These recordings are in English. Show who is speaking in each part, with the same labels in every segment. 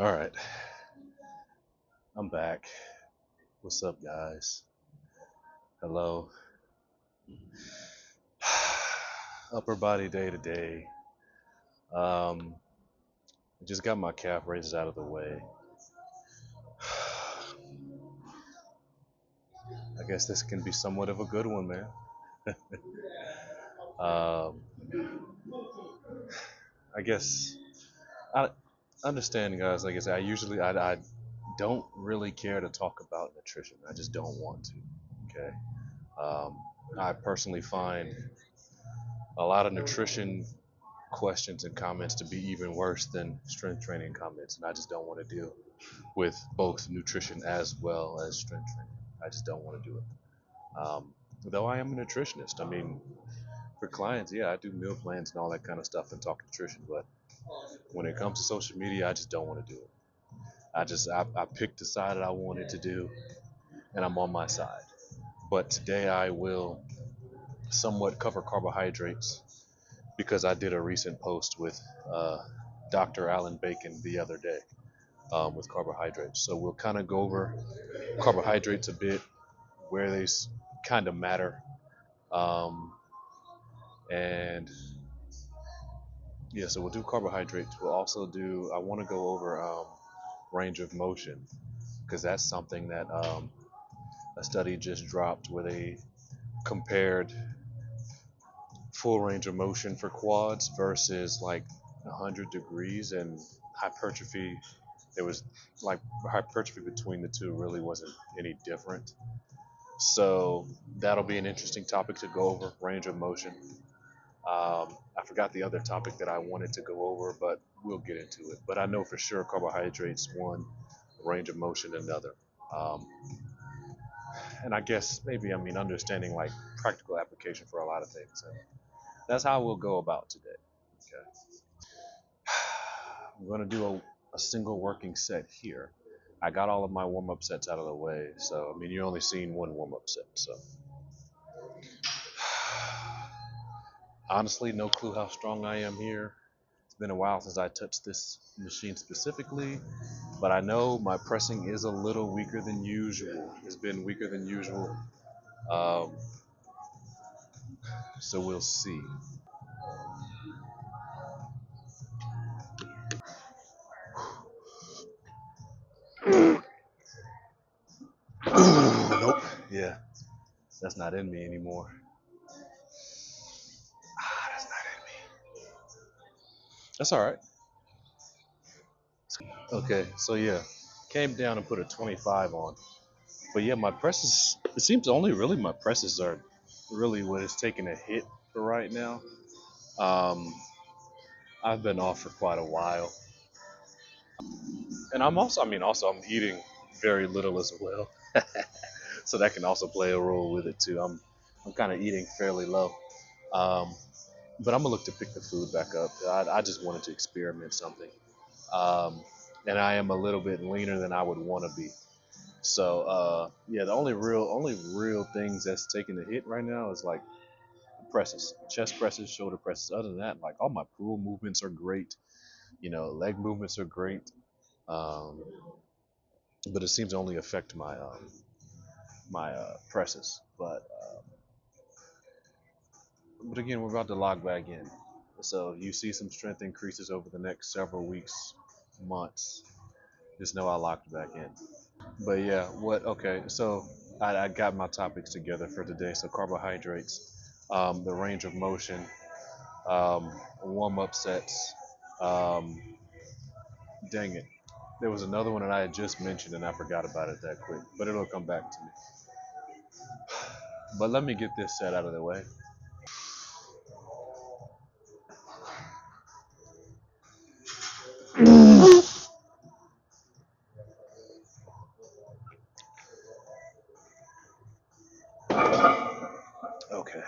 Speaker 1: All right, I'm back. What's up, guys? Hello. Upper body day to day. Um, I just got my calf raises out of the way. I guess this can be somewhat of a good one, man. Um, I guess I understand, guys. Like I said, I don't really care to talk about nutrition. I just don't want to. Okay. Um, I personally find a lot of nutrition questions and comments to be even worse than strength training comments, and I just don't want to deal with both nutrition as well as strength training. I just don't want to do it. Though I am a nutritionist. I mean, for clients, yeah, I do meal plans and all that kind of stuff and talk nutrition. But when it comes to social media, I just don't want to do it. I picked the side that I wanted to do, and I'm on my side. But today I will somewhat cover carbohydrates because I did a recent post with uh, Dr. Alan Bacon the other day with carbohydrates. So we'll kind of go over carbohydrates a bit, where they kind of matter. Um, and yeah, so we'll do carbohydrates. We'll also do, I want to go over range of motion because that's something that a study just dropped where they compared full range of motion for quads versus like 100 degrees and hypertrophy. It was like hypertrophy between the two really wasn't any different. So that'll be an interesting topic to go over, range of motion. I forgot the other topic that I wanted to go over, but we'll get into it. But I know for sure carbohydrates one, range of motion another. Um, and I guess maybe, I mean, understanding like practical application for a lot of things. And that's how we'll go about today. Okay. I'm going to do a single working set here. I got all of my warm up sets out of the way. So, I mean, you only seen one warm up set. So, honestly, no clue how strong I am here. It's been a while since I touched this machine specifically, but I know my pressing is a little weaker than usual. It's been weaker than usual. Um, so we'll see. Nope. Yeah, that's not in me anymore. That's not in me. That's all right. Okay, so yeah, came down and put a 25 on. But yeah, my presses, it seems only really my presses are really what is taking a hit for right now. Um, I've been off for quite a while. And I'm also, I mean, also I'm eating very little as well. So that can also play a role with it too. I'm kind of eating fairly low. Um, but I'm gonna look to pick the food back up. I just wanted to experiment something. Um, and I am a little bit leaner than I would want to be. So yeah, the only real things that's taking the hit right now is like presses, chest presses, shoulder presses. Other than that, like all my pull movements are great. You know, leg movements are great. Um, but it seems to only affect my presses. But again, we're about to log back in. So you see some strength increases over the next several weeks, months. Just know I locked back in. But yeah, what? Okay, so I got my topics together for today. So carbohydrates, the range of motion, warm up sets. Um, dang it, there was another one that I had just mentioned and I forgot about it that quick, but it'll come back to me. But let me get this set out of the way. Okay.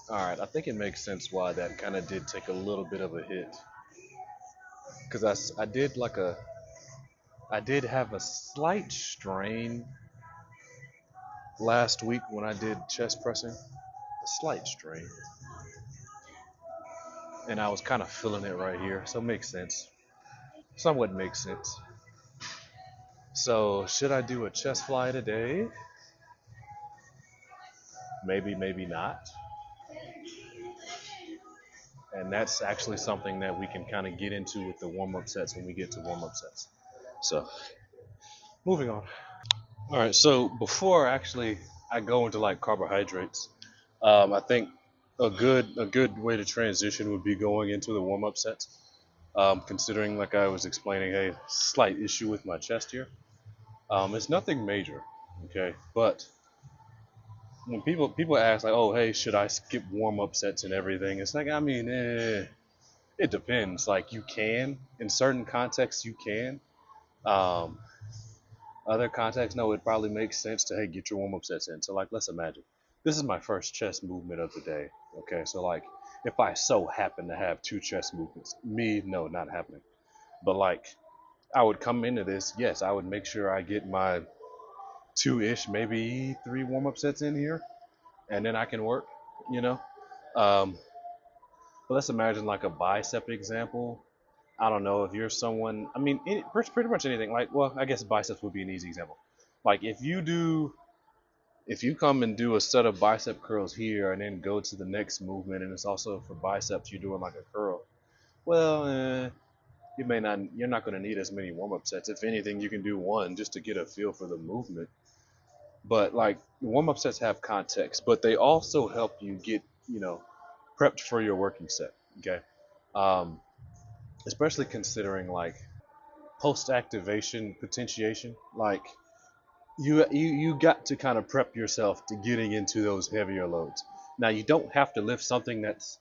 Speaker 1: All right. I think it makes sense why that kind of did take a little bit of a hit because I did like I did have a slight strain last week when I did chest pressing, a slight strain. and I was kind of feeling it right here, so it makes sense. Somewhat makes sense. So should I do a chest fly today? Maybe, maybe not. And that's actually something that we can kind of get into with the warm-up sets when we get to warm-up sets. So moving on. All right. So before actually I go into like carbohydrates, I think a good way to transition would be going into the warm-up sets. Considering, like I was explaining, a slight issue with my chest here. It's nothing major, okay. But when people ask like, oh, hey, should I skip warm-up sets and everything? It's like, I mean, it depends. Like you can in certain contexts, you can. Um, Other contexts, no, it probably makes sense to hey get your warm-up sets in. So like, let's imagine this is my first chest movement of the day. Okay, so like if I so happen to have two chest movements, no, not happening. But like I would come into this, yes, I would make sure I get my two-ish, maybe three warm-up sets in here, and then I can work, you know. Um, but let's imagine like a bicep example. I don't know if you're someone. I mean, pretty much anything. Like, well, I guess biceps would be an easy example. Like if you come and do a set of bicep curls here, and then go to the next movement, and it's also for biceps, you're doing like a curl. Well, you're not going to need as many warm-up sets. If anything, you can do one just to get a feel for the movement. But like warm-up sets have context, but they also help you get prepped for your working set. Okay, um, especially considering like post-activation potentiation. Like you got to kind of prep yourself to getting into those heavier loads. Now you don't have to lift something that's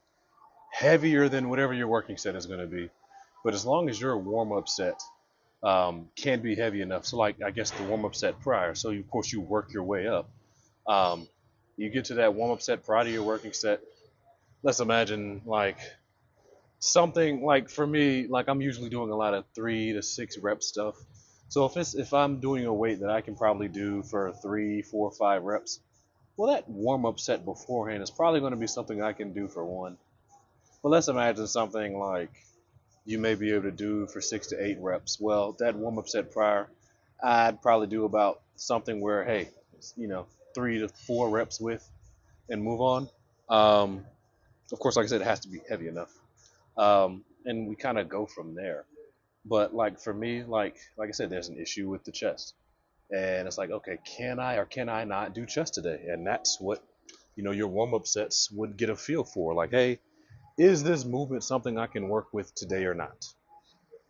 Speaker 1: heavier than whatever your working set is going to be, but as long as your warm-up set can be heavy enough. So like I guess the warm-up set prior. So of course you work your way up. Um, you get to that warm-up set prior to your working set. Let's imagine like something like for me, like I'm usually doing a lot of 3 to 6 rep stuff. So if I'm doing a weight that I can probably do for 3, 4, 5 reps, well that warm-up set beforehand is probably going to be something I can do for one. But let's imagine something like you may be able to do for 6 to 8 reps. Well, that warm-up set prior, I'd probably do about something where, hey, 3 to 4 reps with and move on. Um, of course, like I said, it has to be heavy enough. And we kind of go from there. But like for me, like I said, there's an issue with the chest, and it's like, okay, can I or can I not do chest today? And that's what your warm-up sets would get a feel for. Like, hey, is this movement something I can work with today or not?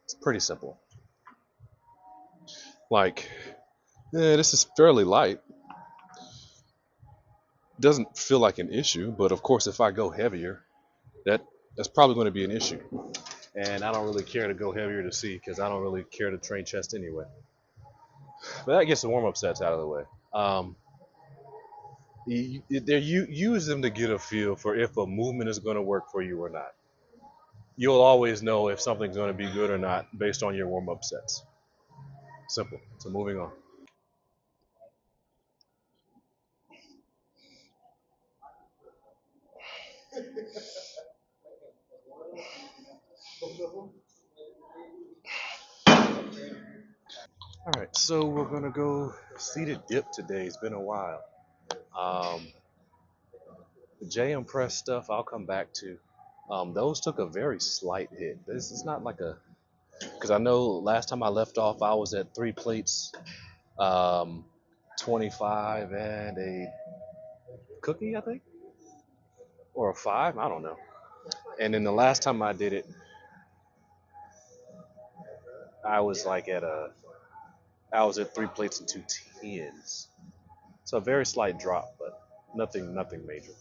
Speaker 1: It's pretty simple. Like, yeah, this is fairly light. Doesn't feel like an issue, but of course, if I go heavier, that's probably going to be an issue. And I don't really care to go heavier to see because I don't really care to train chest anyway. But that gets the warm up sets out of the way. You use them to get a feel for if a movement is going to work for you or not. You'll always know if something's going to be good or not based on your warm up sets. Simple. So moving on. All right, so we're gonna go seated dip today. It's been a while. Um, the JM Press stuff I'll come back to. Those took a very slight hit. This is not like a because I know last time I left off I was at 3 plates, um, 25 and a cookie I think, or a five I don't know. And then the last time I did it, I was like I was at 3 plates and 2 tens. So a very slight drop, but nothing major.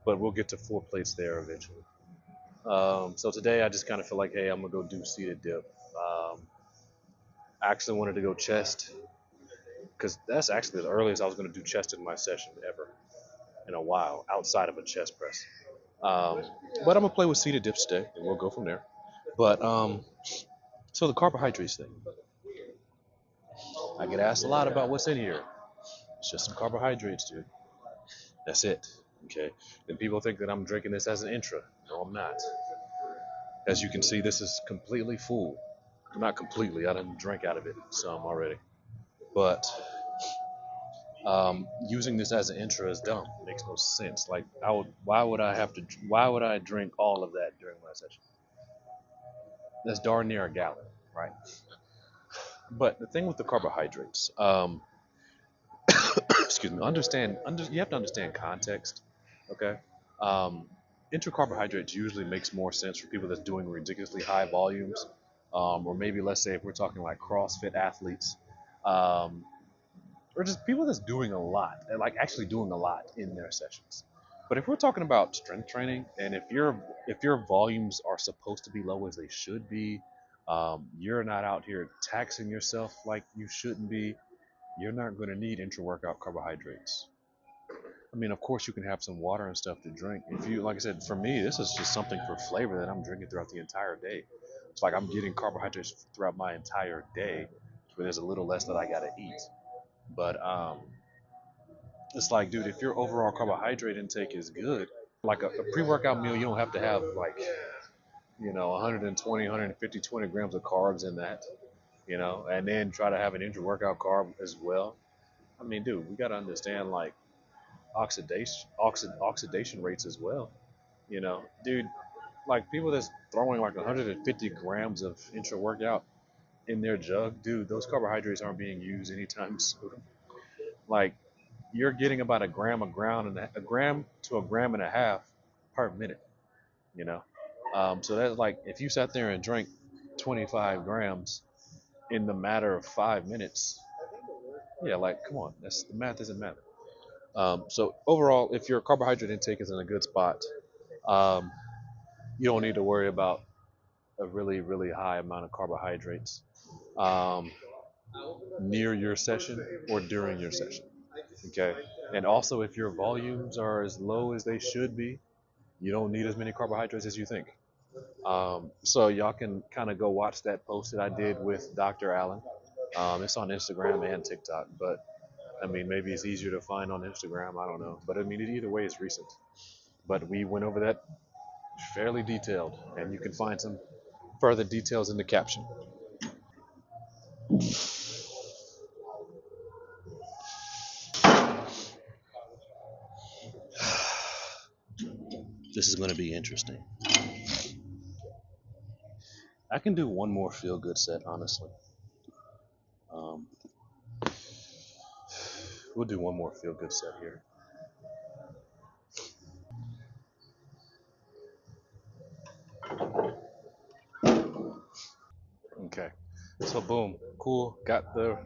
Speaker 1: But we'll get to 4 plates there eventually. So today I just kind of feel like, hey, I'm gonna go do seated dip. I actually wanted to go chest because that's actually the earliest I was gonna do chest in my session ever in a while outside of a chest press. Um, but I'm gonna play with seated dips today, and we'll go from there. But so the carbohydrates thing, I get asked a lot about what's in here. It's just some carbohydrates, dude. That's it. Okay. And people think that I'm drinking this as an intra. No, I'm not. As you can see, this is completely full. Not completely. I didn't drink out of it some already. But using this as an intro is dumb. It makes no sense. Like, why would I have to? Why would I drink all of that during my session? That's darn near a gallon, right? But the thing with the carbohydrates, excuse me, you have to understand context, okay? Um, Intercarbohydrates usually makes more sense for people that's doing ridiculously high volumes, or maybe let's say if we're talking like CrossFit athletes, um, or just people that's doing a lot, and like actually doing a lot in their sessions. But if we're talking about strength training, and if your volumes are supposed to be low as they should be, you're not out here taxing yourself like you shouldn't be. You're not going to need intra-workout carbohydrates. I mean, of course, you can have some water and stuff to drink. If you, like I said, for me, this is just something for flavor that I'm drinking throughout the entire day. It's like I'm getting carbohydrates throughout my entire day, where there's a little less that I gotta eat. But it's like, dude, if your overall carbohydrate intake is good, like a pre-workout meal, you don't have to have like, 120, 150, 20 grams of carbs in that, and then try to have an intra-workout carb as well. I mean, dude, we got to understand like oxidation rates as well. Dude, like people that's throwing like 150 grams of intra workout in their jug, dude, those carbohydrates aren't being used anytime soon. Like you're getting about a gram to a gram and a half per minute. You know, so that's like if you sat there and drank 25 grams in the matter of 5 minutes, yeah, like come on, that's the math isn't math. So overall, if your carbohydrate intake is in a good spot, um, you don't need to worry about a really, really high amount of carbohydrates um, near your session or during your session. Okay. And also, if your volumes are as low as they should be, you don't need as many carbohydrates as you think. So y'all can kind of go watch that post that I did with Dr. Allen. It's on Instagram and TikTok, but I mean, maybe it's easier to find on Instagram. I don't know. But I mean, either way, it's recent. But we went over that fairly detailed, and you can find some further details in the caption. This is going to be interesting. I can do one more feel good set, honestly. Um, we'll do one more feel good set here. Okay. So boom, cool. Got the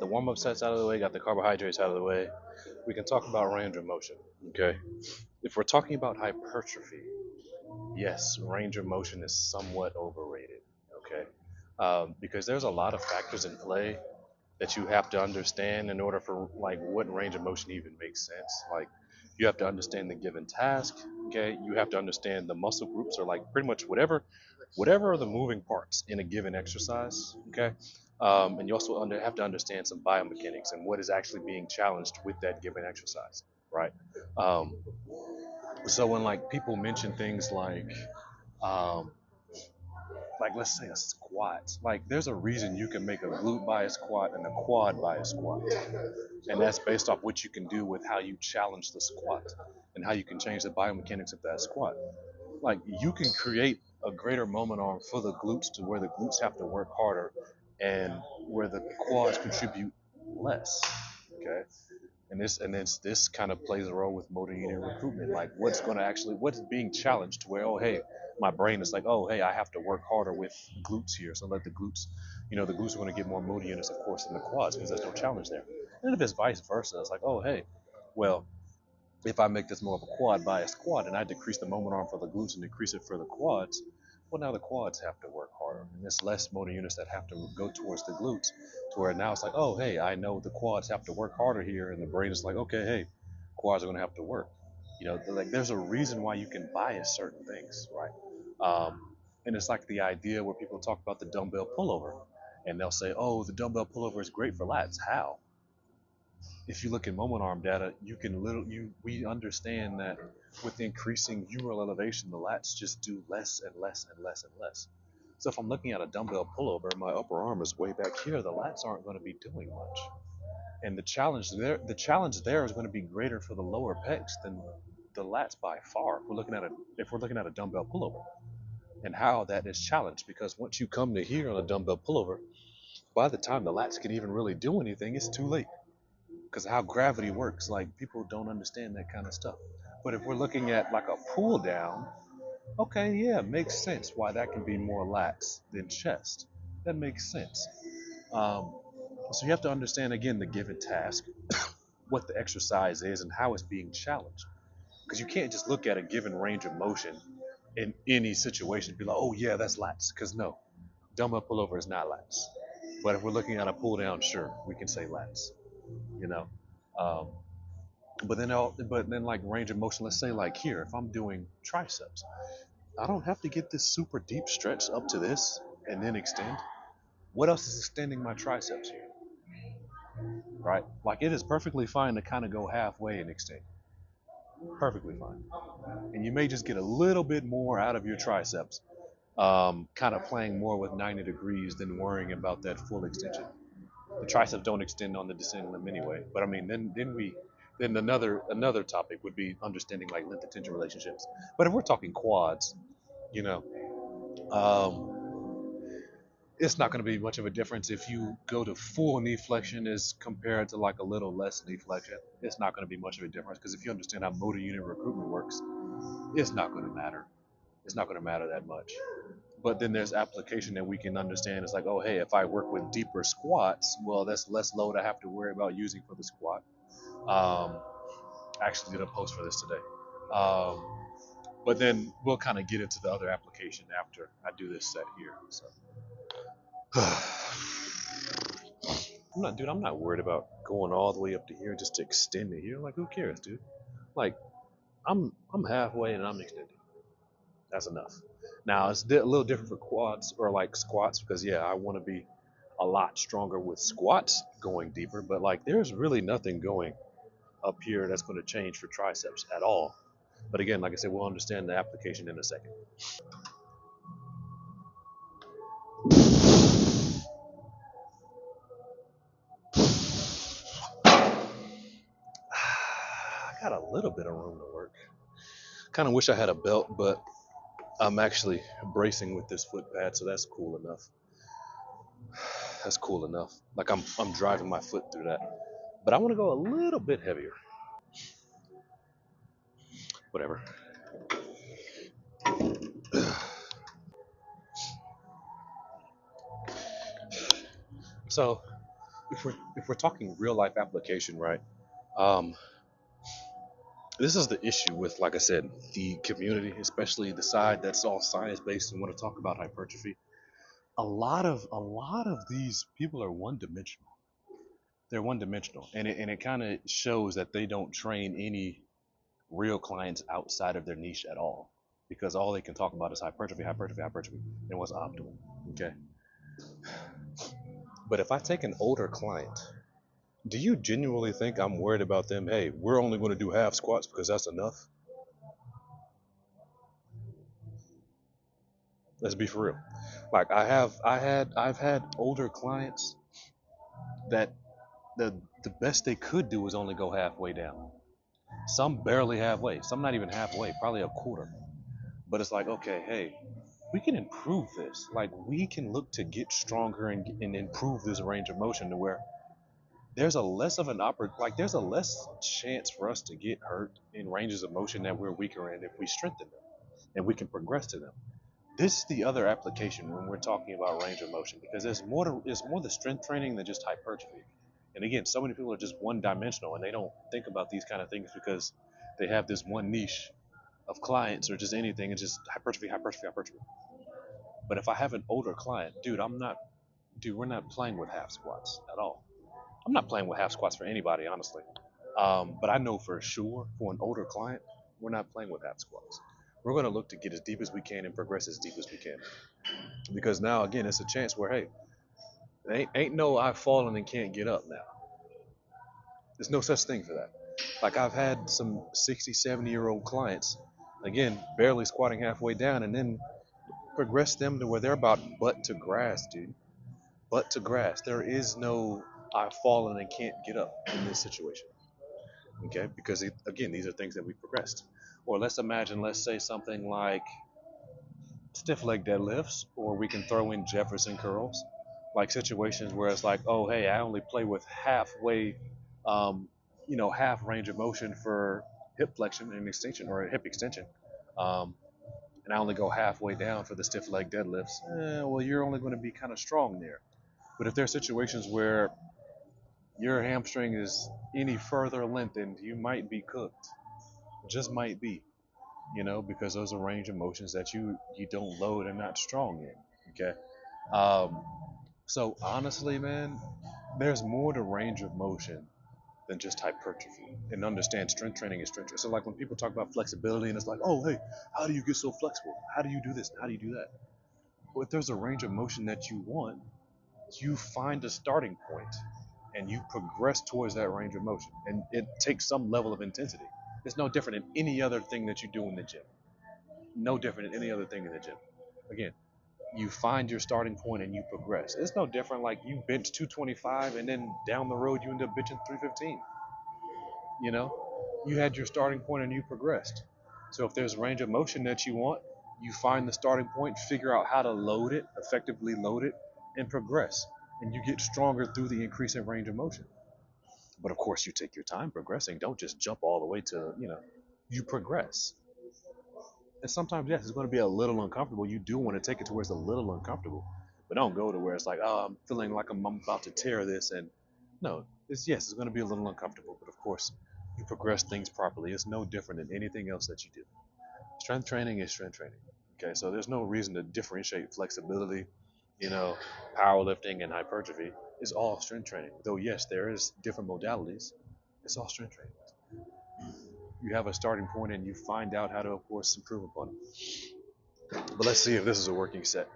Speaker 1: warm up sets out of the way. Got the carbohydrates out of the way. We can talk about range of motion. Okay. If we're talking about hypertrophy, yes, range of motion is somewhat overrated. Okay. Because there's a lot of factors in play that you have to understand in order for like what range of motion even makes sense. Like you have to understand the given task. Okay, you have to understand the muscle groups or like pretty much whatever are the moving parts in a given exercise. Okay, and you also have to understand some biomechanics and what is actually being challenged with that given exercise. Right. Um, so when like people mention things um, like let's say a squat, like there's a reason you can make a glute by a squat and a quad by a squat, and that's based off what you can do with how you challenge the squat and how you can change the biomechanics of that squat. Like you can create a greater moment arm for the glutes to where the glutes have to work harder and where the quads contribute less. Okay, and this kind of plays a role with motor unit recruitment. Like what's being challenged where, oh hey, my brain is like, oh hey, I have to work harder with glutes here, so let the glutes, the glutes are going to get more motor units of course than the quads because there's no challenge there. And if it's vice versa, it's like, oh hey, well, if I make this more of a quad bias quad and I decrease the moment arm for the glutes and decrease it for the quads, well now the quads have to work harder and there's less motor units that have to go towards the glutes, to where now it's like, oh hey, I know the quads have to work harder here, and the brain is like, okay, hey, quads are going to have to work. Like there's a reason why you can bias certain things, right? And it's like the idea where people talk about the dumbbell pullover, and they'll say, oh, the dumbbell pullover is great for lats. How? If you look at moment arm data, you can we understand that with the increasing humeral elevation, the lats just do less and less and less and less. So if I'm looking at a dumbbell pullover, my upper arm is way back here. The lats aren't going to be doing much, and the challenge there is going to be greater for the lower pecs than the lats by far. If we're looking at a dumbbell pullover, and how that is challenged, because once you come to here on a dumbbell pullover, by the time the lats can even really do anything, it's too late because of how gravity works. Like people don't understand that kind of stuff. But if we're looking at like a pull down, okay, yeah, makes sense why that can be more lats than chest. That makes sense. Um, so you have to understand again the given task, what the exercise is, and how it's being challenged. Because you can't just look at a given range of motion in any situation and be like, oh yeah, that's lats. Because no, dumbbell pullover is not lats. But if we're looking at a pull down, sure, we can say lats. You know, um, but then like range of motion. Let's say like here, if I'm doing triceps, I don't have to get this super deep stretch up to this and then extend. What else is extending my triceps here? Right? Like it is perfectly fine to kind of go halfway and extend. Perfectly fine. And you may just get a little bit more out of your triceps, kind of playing more with 90 degrees than worrying about that full extension. The triceps don't extend on the descending limb anyway. But I mean, then another topic would be understanding like length to tension relationships. But if we're talking quads, you know, um, it's not going to be much of a difference if you go to full knee flexion as compared to like a little less knee flexion. It's not going to be much of a difference because if you understand how motor unit recruitment works, it's not going to matter. It's not going to matter that much. But then there's application that we can understand. It's like, oh, hey, if I work with deeper squats, well, that's less load I have to worry about using for the squat. Um, I actually did a post for this today. Um, but then we'll kind of get into the other application after I do this set here. So. I'm not worried about going all the way up to here just to extend it here. Like, who cares, dude? Like, I'm halfway and I'm extending. That's enough. Now it's a little different for quads or like squats because yeah, I want to be a lot stronger with squats going deeper. But like, there's really nothing going up here that's going to change for triceps at all. But again, like I said, we'll understand the application in a second. I got a little bit of room to work. Kind of wish I had a belt, but I'm actually bracing with this foot pad, so that's cool enough. That's cool enough. Like I'm driving my foot through that. But I want to go a little bit heavier. Whatever. So if we're talking real life application, right? Um, this is the issue with, like I said, the community, especially the side that's all science based and want to talk about hypertrophy. A lot of these people are one dimensional. They're one dimensional, and it kind of shows that they don't train any real clients outside of their niche at all, because all they can talk about is hypertrophy, hypertrophy, hypertrophy, and what's optimal. Okay, but if I take an older client, do you genuinely think I'm worried about them? Hey, we're only going to do half squats because that's enough. Let's be for real. Like I've had older clients that the best they could do was only go halfway down. Some barely halfway. Some not even halfway. Probably a quarter. But it's like, okay, hey, we can improve this. Like we can look to get stronger and improve this range of motion to where there's a less of an like there's a less chance for us to get hurt in ranges of motion that we're weaker in if we strengthen them and we can progress to them. This is the other application when we're talking about range of motion because there's more the strength training than just hypertrophy. And again, so many people are just one dimensional and they don't think about these kind of things because they have this one niche of clients or just anything. It's just hypertrophy, hypertrophy, hypertrophy. But if I have an older client, dude, we're not playing with half squats at all. I'm not playing with half squats for anybody, honestly. But I know for sure for an older client, we're not playing with half squats. We're going to look to get as deep as we can and progress as deep as we can. Because now, again, it's a chance where, hey, ain't no I've fallen and can't get up now. There's no such thing for that. Like I've had some 60, 70-year-old clients, again, barely squatting halfway down, and then progress them to where they're about butt to grass, dude. Butt to grass. There is no I've fallen and can't get up in this situation. Okay, because again, these are things that we progressed. Or let's imagine, let's say something like stiff leg deadlifts, or we can throw in Jefferson curls, like situations where it's like, oh, hey, I only play with halfway, um, half range of motion for hip flexion and extension or hip extension. Um, and I only go halfway down for the stiff leg deadlifts. Well, you're only going to be kind of strong there. But if there are situations where your hamstring is any further lengthened, you might be cooked. Just might be, because those are range of motions that you don't load and not strong in. Okay. Um, so honestly, man, there's more to range of motion than just hypertrophy. And understand strength training is strength training. So like when people talk about flexibility and it's like, oh hey, how do you get so flexible? How do you do this? How do you do that? Well, if there's a range of motion that you want, you find a starting point and you progress towards that range of motion. And it takes some level of intensity. It's no different than any other thing that you do in the gym. No different than any other thing in the gym. Again, you find your starting point and you progress. It's no different like you bench 225 and then down the road you end up benching 315. You know, you had your starting point and you progressed. So if there's range of motion that you want, you find the starting point, figure out how to load it, effectively load it, and progress. And you get stronger through the increase in range of motion. But of course, you take your time progressing. Don't just jump all the way to, you progress. And sometimes, yes, it's going to be a little uncomfortable. You do want to take it to where it's a little uncomfortable. But don't go to where it's like, oh, I'm feeling like I'm about to tear this. And no, it's going to be a little uncomfortable. But of course, you progress things properly. It's no different than anything else that you do. Strength training is strength training. Okay, so there's no reason to differentiate flexibility, you know, powerlifting and hypertrophy. It's all strength training. Though yes, there is different modalities. It's all strength training. You have a starting point and you find out how to, of course, improve upon it. But let's see if this is a working set.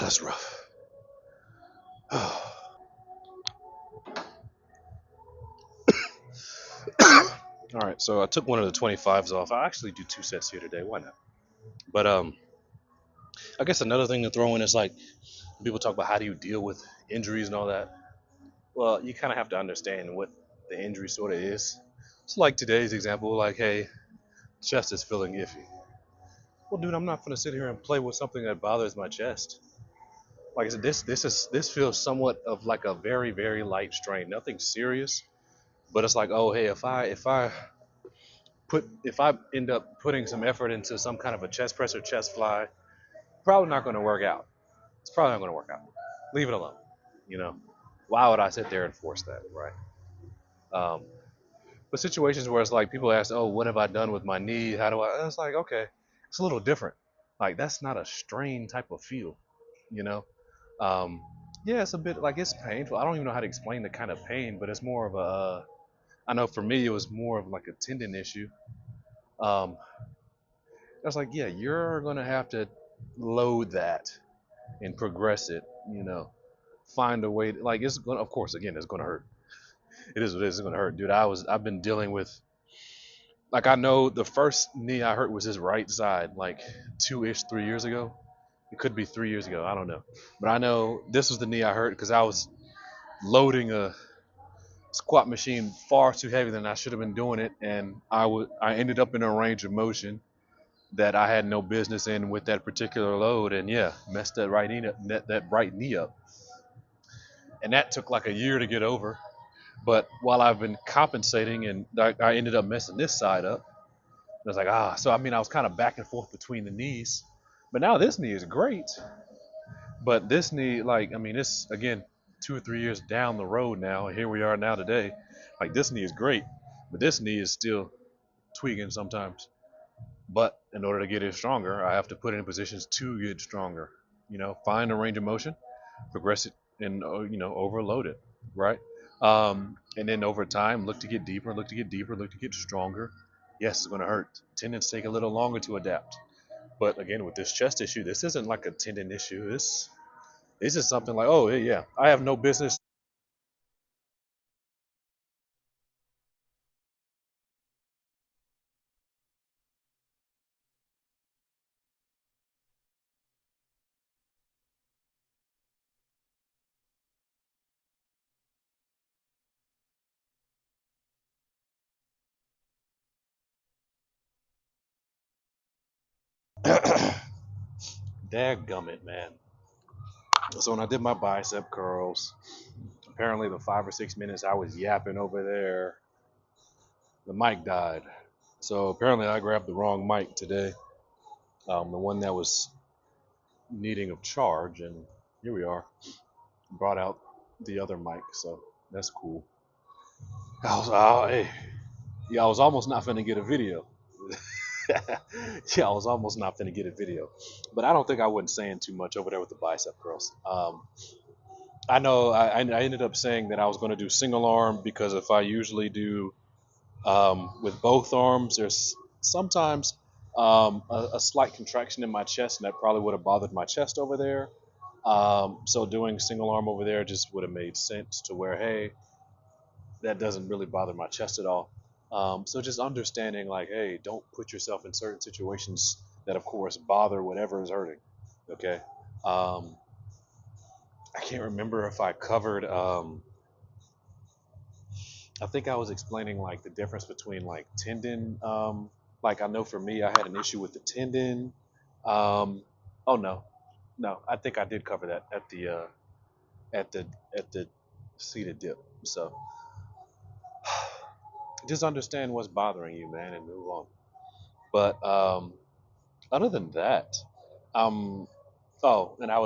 Speaker 1: That's rough. All right, so I took one of the 25s off. I actually do two sets here today. Why not? But I guess another thing to throw in is like people talk about how do you deal with injuries and all that. Well, you kind of have to understand what the injury sort of is. It's like today's example, like, hey, chest is feeling iffy. Well, dude, I'm not gonna sit here and play with something that bothers my chest. Like I said, this feels somewhat of like a very very light strain, nothing serious. But it's like, oh hey, if I end up putting some effort into some kind of a chest press or chest fly, probably not going to work out. It's probably not going to work out. Leave it alone. You know, why would I sit there and force that, right? Um, but situations where it's like people ask, oh, what have I done with my knee? How do I? It's like, okay, it's a little different. Like that's not a strain type of feel, you know. Um, yeah, it's a bit like it's painful. I don't even know how to explain the kind of pain, but it's more of a. I know for me it was more of like a tendon issue. I was like, yeah, you're gonna have to load that and progress it. You know, find a way. Like it's gonna, of course, again, it's gonna hurt. It is what it is. It's gonna hurt, dude. I've been dealing with. Like I know the first knee I hurt was his right side, like 3 years ago. It could be 3 years ago. I don't know, but I know this was the knee I hurt because I was loading a squat machine far too heavy than I should have been doing it, and I ended up in a range of motion that I had no business in with that particular load, and yeah, messed that right knee up, that right knee up, and that took like a year to get over. But while I've been compensating, and I ended up messing this side up, I was like, so I mean, I was kind of back and forth between the knees, but now this knee is great, but this knee, like, I mean, it's again 2 or 3 years down the road now, and here we are now today. Like this knee is great, but this knee is still tweaking sometimes. But in order to get it stronger, I have to put it in positions to get stronger. You know, find a range of motion, progress it and overload it, right? And then over time, look to get deeper, look to get deeper, look to get stronger. Yes, it's going to hurt. Tendons take a little longer to adapt. But again, with this chest issue, this isn't like a tendon issue. This is something like, oh yeah, I have no business. Dadgummit, man. So when I did my bicep curls, apparently the 5 or 6 minutes I was yapping over there, the mic died. So apparently I grabbed the wrong mic today, the one that was needing of charge, and here we are. Brought out the other mic, so that's cool. Hey, yeah, I was almost not finna get a video. Yeah, I was almost not finna get a video, but I don't think I wasn't saying too much over there with the bicep curls. I know I ended up saying that I was going to do single arm because if I usually do with both arms, there's sometimes a slight contraction in my chest, and that probably would have bothered my chest over there. So doing single arm over there just would have made sense to where, hey, that doesn't really bother my chest at all. So just understanding like, hey, don't put yourself in certain situations that, of course, bother whatever is hurting. Okay. Um, I can't remember if I covered. I think I was explaining like the difference between like tendon. Like I know for me, I had an issue with the tendon. Um, oh no, no, I think I did cover that at the at the seated dip. So just understand what's bothering you, man, and move on. But other than that, um, oh, and I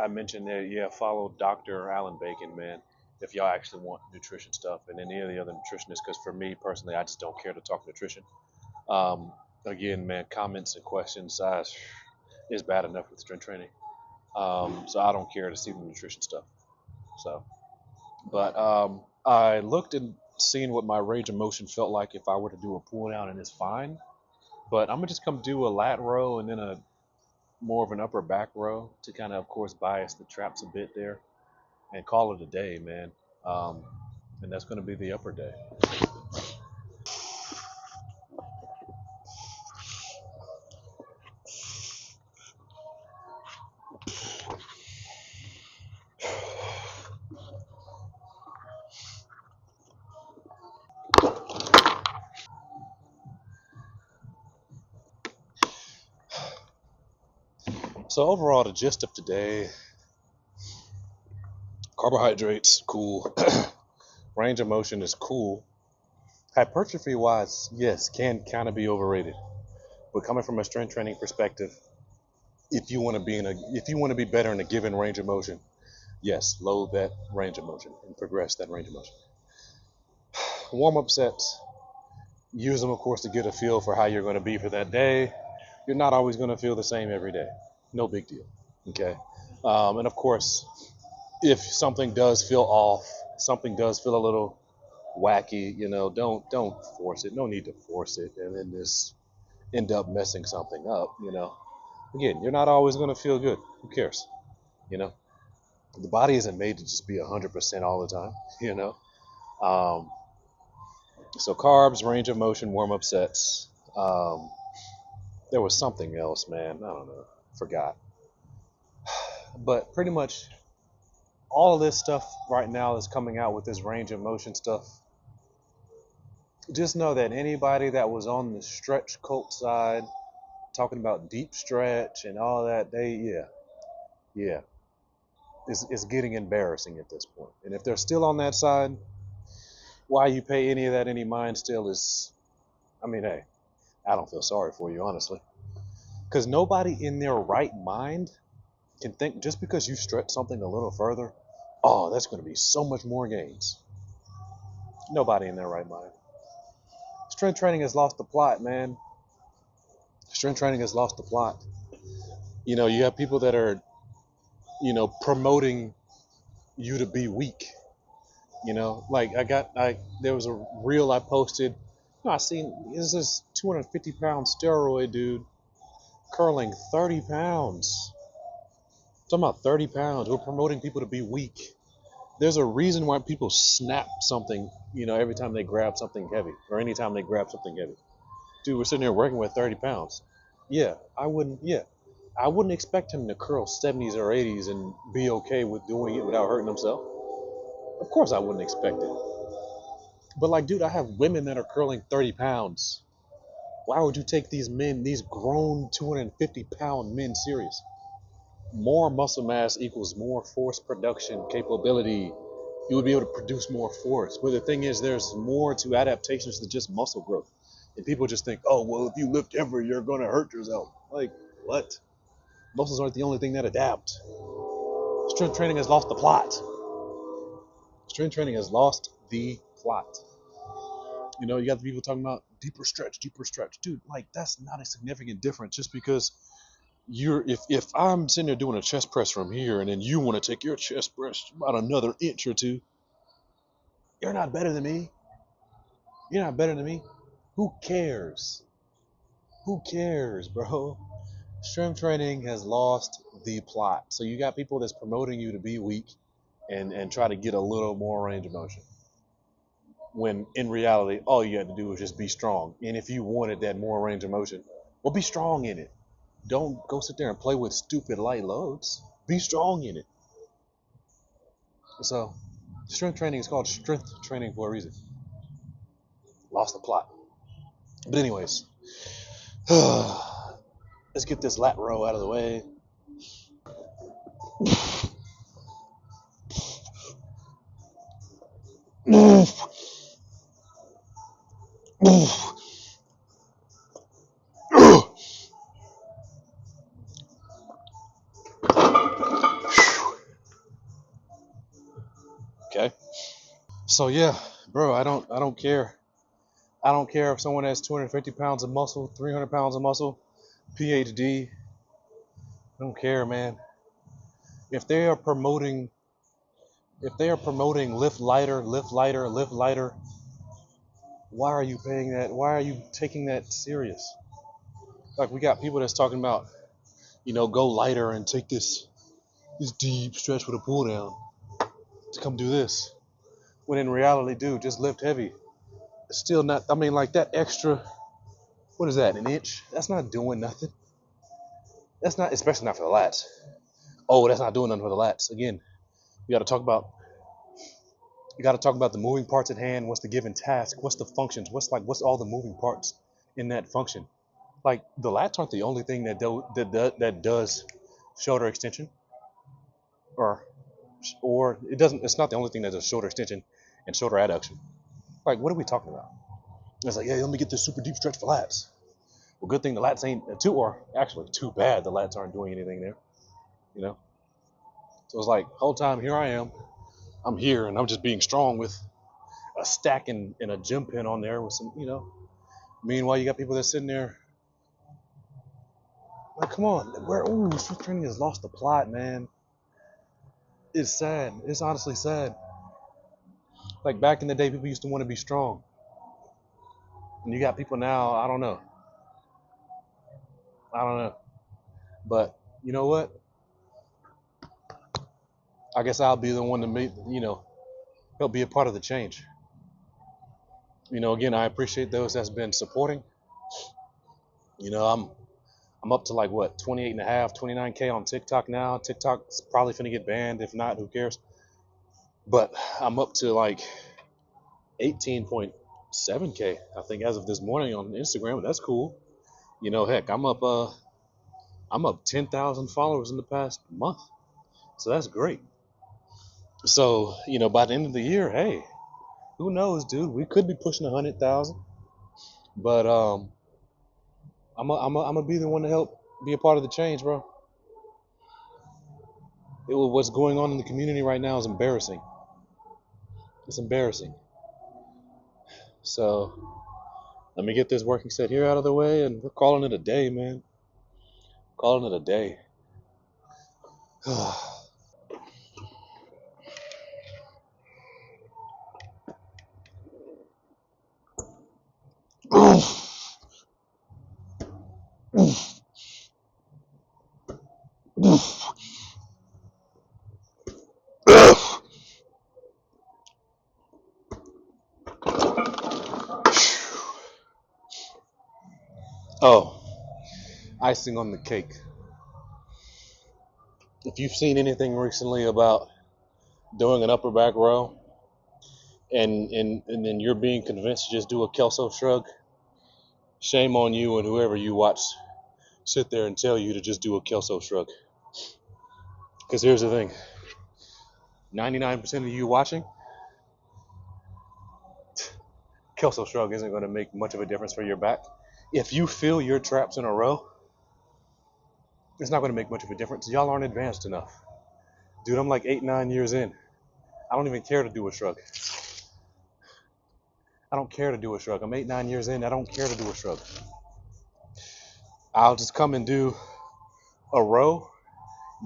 Speaker 1: mentioned that, yeah, follow Dr. Alan Bacon, man, if y'all actually want nutrition stuff, and any of the other nutritionists, because for me personally, I just don't care to talk nutrition. Um, Again, man, comments and questions is bad enough with strength training. So I don't care to see the nutrition stuff. So, but I looked and seen what my range of motion felt like if I were to do a pull down, and it's fine. But I'm gonna just come do a lat row and then a more of an upper back row to kind of course, bias the traps a bit there and call it a day, man. Um, and that's going to be the upper day. So overall, the gist of today: carbohydrates, cool. Range of motion is cool. Hypertrophy wise, yes, can kind of be overrated. But coming from a strength training perspective, if you want to be better in a given range of motion, yes, load that range of motion and progress that range of motion. Warm up sets, use them, of course, to get a feel for how you're going to be for that day. You're not always going to feel the same every day. No big deal. Okay. And of course, if something does feel off, something does feel a little wacky, don't force it. No need to force it, and then just end up messing something up. Again, you're not always going to feel good. Who cares? You know, the body isn't made to just be 100% all the time. You know. Um, so carbs, range of motion, warm up sets. Um, there was something else, man. I don't know. Forgot. But pretty much all of this stuff right now that's coming out with this range of motion stuff, just know that anybody that was on the stretch cult side talking about deep stretch and all that, yeah, it's getting embarrassing at this point. And if they're still on that side, why you pay any of that any mind still is, I mean, hey, I don't feel sorry for you, honestly. Because nobody in their right mind can think just because you stretch something a little further, oh, that's going to be so much more gains. Nobody in their right mind. Strength training has lost the plot, man. Strength training has lost the plot. You have people that are, promoting you to be weak. You know, like there was a reel I posted. No, I seen is this 250-pound steroid dude curling 30 pounds. I'm talking about 30 pounds. We're promoting people to be weak. There's a reason why people snap something, every time they grab something heavy or anytime they grab something heavy. Dude, we're sitting here working with 30 pounds. Yeah, I wouldn't expect him to curl 70s or 80s and be okay with doing it without hurting himself. Of course I wouldn't expect it. But like, dude, I have women that are curling 30 pounds. Why would you take these men, these grown 250-pound men, serious? More muscle mass equals more force production capability. You would be able to produce more force. But the thing is, there's more to adaptations than just muscle growth. And people just think, oh, well, if you lift heavy, you're going to hurt yourself. Like, what? Muscles aren't the only thing that adapt. Strength training has lost the plot. Strength training has lost the plot. You got the people talking about deeper stretch. Dude, like, that's not a significant difference just because if I'm sitting there doing a chest press from here and then you want to take your chest press about another inch or two, you're not better than me. You're not better than me. Who cares? Who cares, bro? Strength training has lost the plot. So you got people that's promoting you to be weak and try to get a little more range of motion. When in reality, all you had to do was just be strong. And if you wanted that more range of motion, well, be strong in it. Don't go sit there and play with stupid light loads. Be strong in it. So, strength training is called strength training for a reason. Lost the plot. But anyways, let's get this lat row out of the way. Okay. So yeah, bro, I don't care. I don't care if someone has 250 pounds of muscle, 300 pounds of muscle, PhD. I don't care, man. If they are promoting lift lighter, lift lighter, lift lighter, why are you paying that? Why are you taking that serious? Like, we got people that's talking about, go lighter and take this deep stretch with a pull down to come do this. When in reality, dude, just lift heavy. It's still not, I mean, like, that extra, what is that, an inch? That's not doing nothing. That's not, especially not for the lats. Oh, that's not doing nothing for the lats. Again, you got to talk about the moving parts at hand. What's the given task? What's the functions? What's all the moving parts in that function? Like, the lats aren't the only thing that does shoulder extension, or it doesn't. It's not the only thing that does shoulder extension and shoulder adduction. Like, what are we talking about? It's like, yeah, let me get this super deep stretch for lats. Well, good thing the lats ain't too bad the lats aren't doing anything there. So it's like, whole time here I am. I'm here and I'm just being strong with a stack and a gym pin on there with some, Meanwhile, you got people that's sitting there. Like, come on, strength training has lost the plot, man. It's sad. It's honestly sad. Like, back in the day, people used to want to be strong. And you got people now, I don't know. But you know what? I guess I'll be the one to make, help be a part of the change. Again, I appreciate those that's been supporting. I'm up to like what, 28 and a half, 29K on TikTok now. TikTok's probably finna get banned. If not, who cares? But I'm up to like 18.7K, I think, as of this morning on Instagram. That's cool. Heck, I'm up 10,000 followers in the past month. So that's great. So, by the end of the year, hey, who knows, dude? We could be pushing 100,000. But I'm gonna be the one to help be a part of the change, bro. What's going on in the community right now is embarrassing. It's embarrassing. So let me get this working set here out of the way, and we're calling it a day, man. Calling it a day. Oh, icing on the cake. If you've seen anything recently about doing an upper back row and then you're being convinced to just do a Kelso shrug, shame on you and whoever you watch sit there and tell you to just do a Kelso shrug. Because here's the thing, 99% of you watching, Kelso shrug isn't going to make much of a difference for your back. If you feel your traps in a row, it's not going to make much of a difference. Y'all aren't advanced enough. Dude, I'm like 8, 9 years in. I don't even care to do a shrug. I don't care to do a shrug. I'm 8, 9 years in. I don't care to do a shrug. I'll just come and do a row,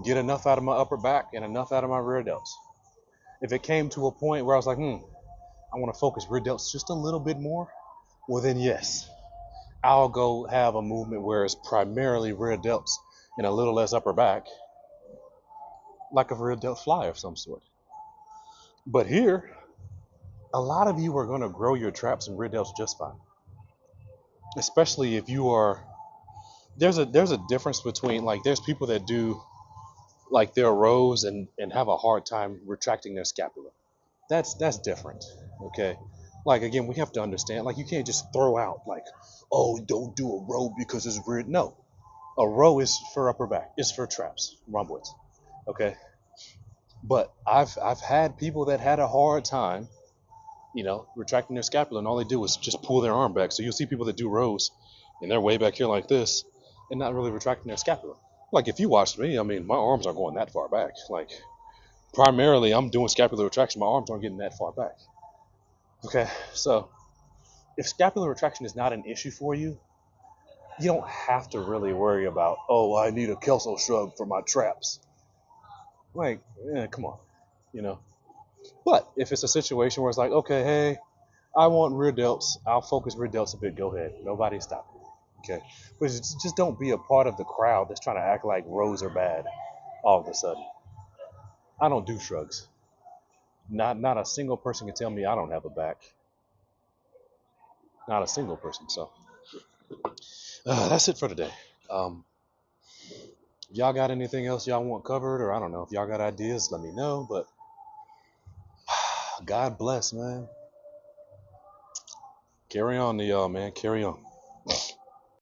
Speaker 1: get enough out of my upper back and enough out of my rear delts. If it came to a point where I was like, I want to focus rear delts just a little bit more, well then yes, I'll go have a movement where it's primarily rear delts and a little less upper back, like a rear delt fly of some sort. But here, a lot of you are going to grow your traps and rear delts just fine. Especially if you are, there's a difference between, like, there's people that do like their rows and have a hard time retracting their scapula. That's different. Okay. Like, again, we have to understand, like, you can't just throw out like, oh, don't do a row because it's weird. No, a row is for upper back. It's for traps, rhomboids. Okay. But I've had people that had a hard time, retracting their scapula, and all they do is just pull their arm back. So you'll see people that do rows, and they're way back here like this, and not really retracting their scapula. Like, if you watch me, I mean, my arms aren't going that far back. Like, primarily, I'm doing scapular retraction. My arms aren't getting that far back. Okay, so if scapular retraction is not an issue for you, you don't have to really worry about, oh, I need a Kelso shrug for my traps. Like, come on, you know. But if it's a situation where it's like, okay, hey, I want rear delts, I'll focus rear delts a bit, go ahead. Nobody stop me. Okay. But just don't be a part of the crowd that's trying to act like rows are bad all of a sudden. I don't do shrugs. Not a single person can tell me I don't have a back. Not a single person. So that's it for today. If y'all got anything else y'all want covered, or I don't know, if y'all got ideas, let me know. But God bless, man. Carry on to y'all, man. Carry on.